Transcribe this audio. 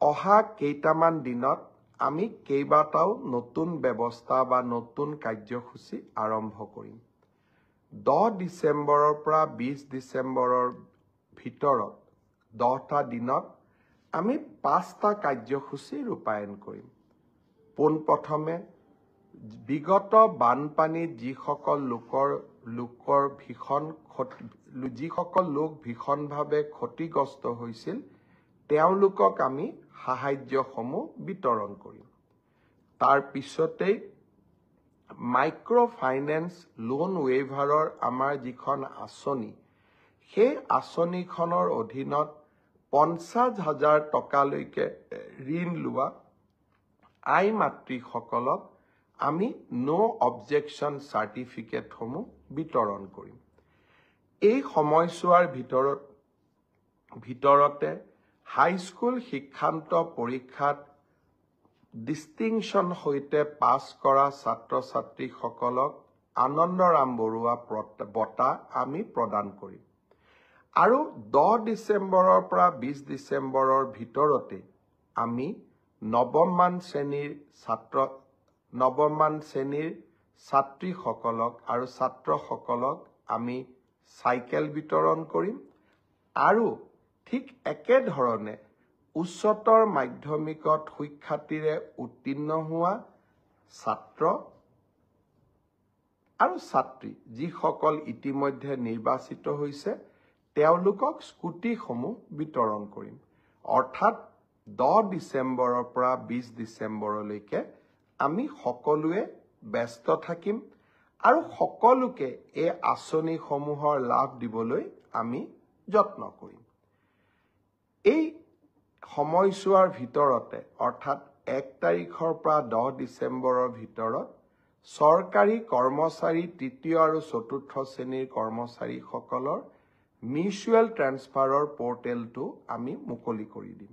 অহা কেইটামান দিনত আমি কেইবাটাও নতুন ব্যৱস্থা বা নতুন কাৰ্যসূচী আৰম্ভ কৰিম। 10 ডিচেম্বৰৰ পৰা 20 ডিচেম্বৰৰ ভিতৰত 10টা দিনত আমি 5টা কাৰ্যসূচী ৰূপায়ণ কৰিম। পোনপ্ৰথমে বিগত বানপানীত যিসকল লোক ভীষণভাৱে ক্ষতিগ্ৰস্ত হৈছিল তেওঁলোকক আমি সাহায্যসমূহ বিতৰণ কৰিম। তাৰ পিছতেই মাইক্ৰ ফাইনেন্স লোন ৱেইভাৰৰ আমাৰ যিখন আঁচনি সেই আঁচনিখনৰ অধীনত 50,000 টকালৈকে ঋণ লোৱা আই মাতৃসকলক আমি নো অবজেকশ্যন চাৰ্টিফিকেটসমূহ বিতৰণ কৰিম। এই সময়ছোৱাৰ ভিতৰতে হাইস্কুল শিক্ষান্ত পৰীক্ষাত ডিষ্টিংশ্যন সৈতে পাছ কৰা ছাত্ৰ ছাত্ৰীসকলক আনন্দৰাম বৰুৱা বঁটা আমি প্ৰদান কৰিম। আৰু 10 ডিচেম্বৰৰ পৰা 20 ডিচেম্বৰৰ ভিতৰতে আমি নৱম মান শ্ৰেণীৰ ছাত্ৰীসকলক আৰু ছাত্ৰসকলক আমি চাইকেল বিতৰণ কৰিম। আৰু ঠিক একেধৰণে উচ্চতৰ মাধ্যমিকত সুখ্যাতিৰে উত্তীৰ্ণ হোৱা ছাত্ৰ আৰু ছাত্ৰী যিসকল ইতিমধ্যে নিৰ্বাচিত হৈছে তেওঁলোকক স্কুটিসমূহ বিতৰণ কৰিম। অৰ্থাৎ 10 ডিচেম্বৰৰ পৰা 20 ডিচেম্বৰলৈকে আমি সকলোৱে ব্যস্ত থাকিম আৰু সকলোকে এই আঁচনিসমূহৰ লাভ দিবলৈ আমি যত্ন কৰিম। এই সময়ছোৱাৰ ভিতৰতে অৰ্থাৎ 1 তাৰিখৰ পৰা 10 ডিচেম্বৰৰ ভিতৰত চৰকাৰী কৰ্মচাৰী 3য় আৰু 4ৰ্থ শ্ৰেণীৰ কৰ্মচাৰীসকলৰ মিউচুৱেল ট্ৰেন্সফাৰৰ পৰ্টেলটো আমি মুকলি কৰি দিম।